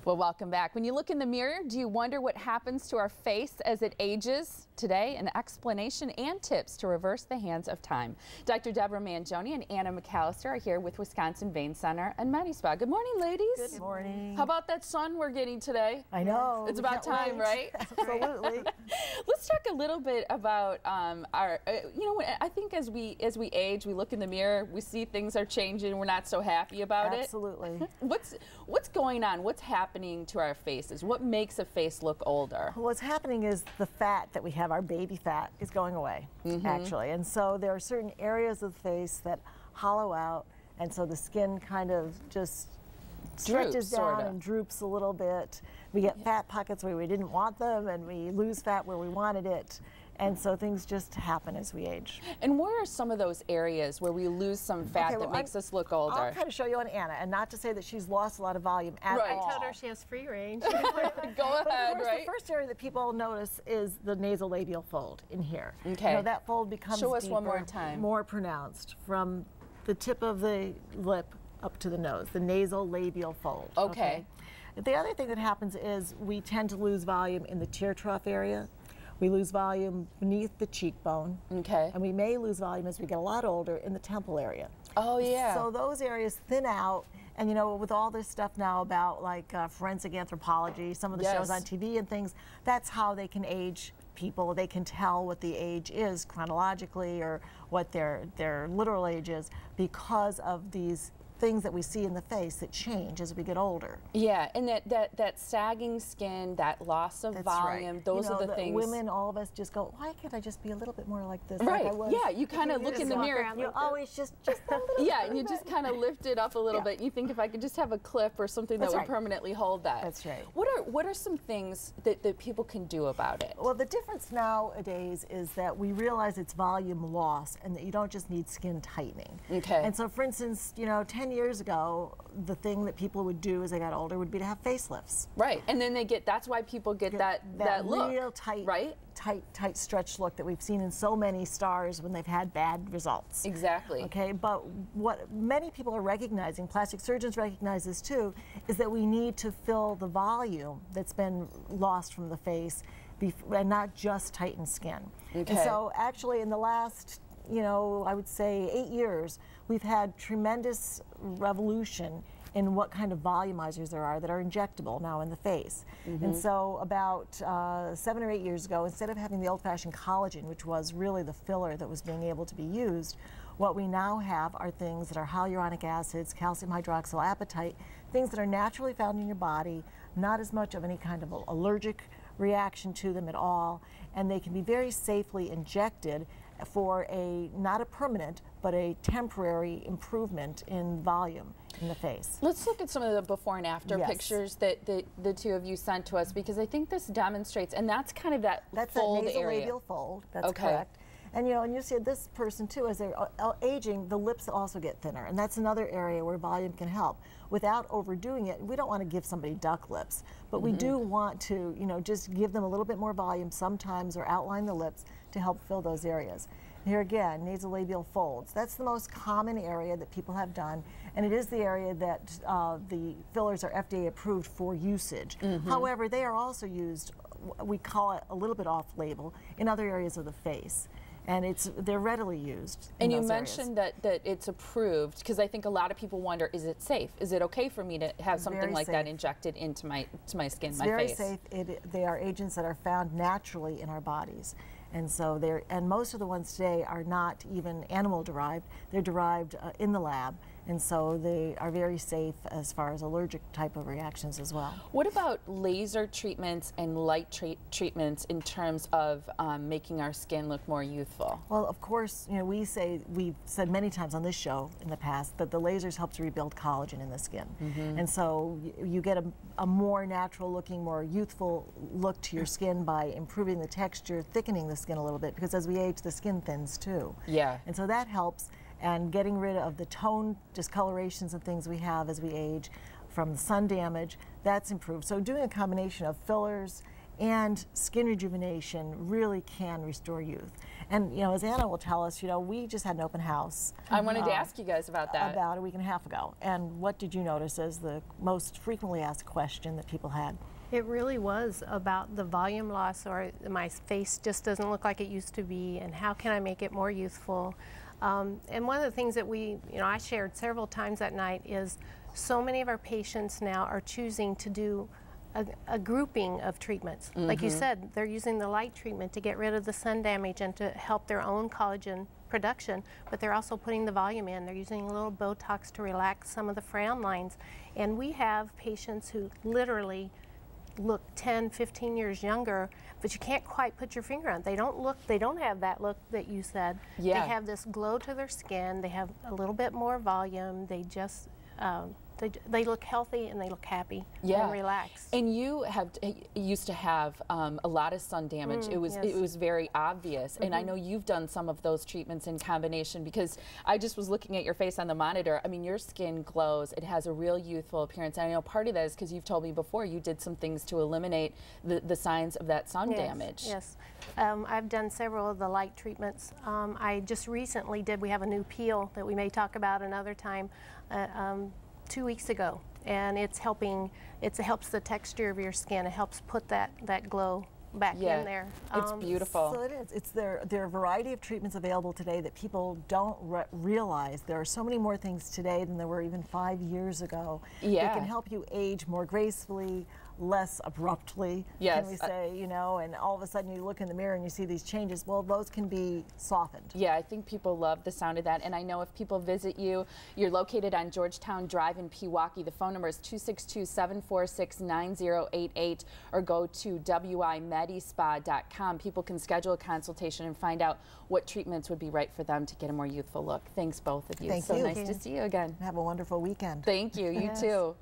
Well, welcome back. When you look in the mirror, do you wonder what happens to our face as it ages? Today, an explanation and tips to reverse the hands of time. Dr. Deborah Manjoney and Anna McAllister are here with Wisconsin Vein Center and MediSpa. Good morning, ladies. Good morning. How about that sun we're getting today? I know. It's about time, right? Absolutely. Let's talk a little bit about our, I think as we age, we look in the mirror, we see things are changing, we're not so happy about it. Absolutely. What's going on? What's happening to our faces? What makes a face look older? What's happening is the fat that we have, our baby fat, is going away, actually. And so there are certain areas of the face that hollow out, and so the skin kind of just stretches down and droops a little bit. We get fat pockets where we didn't want them, and we lose fat where we wanted it. And so things just happen as we age. And where are some of those areas where we lose some fat that makes us look older? I'll kind of show you on Anna, and not to say that she's lost a lot of volume at all. I told her she has free range. Go ahead, The first area that people notice is the nasolabial fold in here. Okay. You know, that fold becomes Show us deeper, one more time. more pronounced from the tip of the lip up to the nose, the nasolabial fold. Okay. The other thing that happens is we tend to lose volume in the tear trough area. We lose volume beneath the cheekbone. Okay. And we may lose volume as we get a lot older in the temple area. Oh, yeah. So those areas thin out. And you know, with all this stuff now about like forensic anthropology, some of the shows on TV and things, that's how they can age people. They can tell what the age is chronologically or what their literal age is because of these things that we see in the face that change as we get older. Yeah, and that sagging skin, that loss of volume, those are the things. Women, all of us just go, why can't I just be a little bit more like this? Right, like I was? Yeah, you kind of look in the mirror. You always just a little yeah, and you just kind of lift it up a little bit. You think if I could just have a clip or something that would permanently hold that. That's right. What are some things that people can do about it? Well, the difference nowadays is that we realize it's volume loss and that you don't just need skin tightening. Okay. And so, for instance, you know, 10 years ago, the thing that people would do as they got older would be to have facelifts. Right, and then that's why people get that look. Real tight, right? Tight stretch look that we've seen in so many stars when they've had bad results. Exactly. Okay, but what many people are recognizing, plastic surgeons recognize this too, is that we need to fill the volume that's been lost from the face and not just tighten skin. Okay. And so actually in the last, I would say 8 years, we've had tremendous revolution in what kind of volumizers there are that are injectable now in the face. And so about 7 or 8 years ago, instead of having the old-fashioned collagen, which was really the filler that was being able to be used, what we now have are things that are hyaluronic acids, calcium hydroxyapatite, things that are naturally found in your body, not as much of any kind of allergic reaction to them at all, and they can be very safely injected for not a permanent, but a temporary improvement in volume in the face. Let's look at some of the before and after pictures that the two of you sent to us, because I think this demonstrates, and that's kind of that fold area. Nasolabial fold, that's correct. And and you see this person too, as they're aging, the lips also get thinner, and that's another area where volume can help. Without overdoing it, we don't want to give somebody duck lips, but we do want to, just give them a little bit more volume sometimes, or outline the lips to help fill those areas. Here again, nasolabial folds. That's the most common area that people have done, and it is the area that the fillers are FDA approved for usage. However, they are also used, we call it a little bit off-label, in other areas of the face. And they're readily used. And you mentioned that it's approved, because I think a lot of people wonder, is it safe? Is it okay for me to have something like that injected into my skin, my face? It's very safe. They are agents that are found naturally in our bodies. And so and most of the ones today are not even animal derived. They're derived in the lab. And so they are very safe as far as allergic type of reactions as well. What about laser treatments and light treatments in terms of making our skin look more youthful? Well, of course, we've said many times on this show in the past that the lasers help to rebuild collagen in the skin. And so you get a more natural looking, more youthful look to your skin by improving the texture, thickening the skin a little bit, because as we age, the skin thins too. Yeah. And so that helps. And getting rid of the tone discolorations and things we have as we age from the sun damage, that's improved. So doing a combination of fillers and skin rejuvenation really can restore youth. And as Anna will tell us, we just had an open house. I wanted to ask you guys about that. About a week and a half ago. And what did you notice as the most frequently asked question that people had? It really was about the volume loss, or my face just doesn't look like it used to be, and how can I make it more youthful? And one of the things that I shared several times that night is so many of our patients now are choosing to do a grouping of treatments. Like you said, they're using the light treatment to get rid of the sun damage and to help their own collagen production, but they're also putting the volume in. They're using a little Botox to relax some of the frown lines. And we have patients who literally look 10, 15 years younger, but you can't quite put your finger on it. They don't have that look that you said. Yeah. They have this glow to their skin. They have a little bit more volume. They just, they look healthy and they look happy and relaxed. And you used to have a lot of sun damage. It was very obvious. And I know you've done some of those treatments in combination, because I just was looking at your face on the monitor. I mean, your skin glows. It has a real youthful appearance. And I know part of that is because you've told me before you did some things to eliminate the signs of that sun damage. Yes, I've done several of the light treatments. I just recently we have a new peel that we may talk about another time. 2 weeks ago, and it helps the texture of your skin. It helps put that glow back in there. It's beautiful. So it is. There are a variety of treatments available today that people don't realize. There are so many more things today than there were even 5 years ago. That can help you age more gracefully, less abruptly, can we say, and all of a sudden you look in the mirror and you see these changes. Well, those can be softened. Yeah, I think people love the sound of that. And I know if people visit you, you're located on Georgetown Drive in Pewaukee. The phone number is 262-746-9088, or go to WIMediSpa.com. People can schedule a consultation and find out what treatments would be right for them to get a more youthful look. Thanks, both of you. Thank you. So nice to see you again. Have a wonderful weekend. Thank you. You too.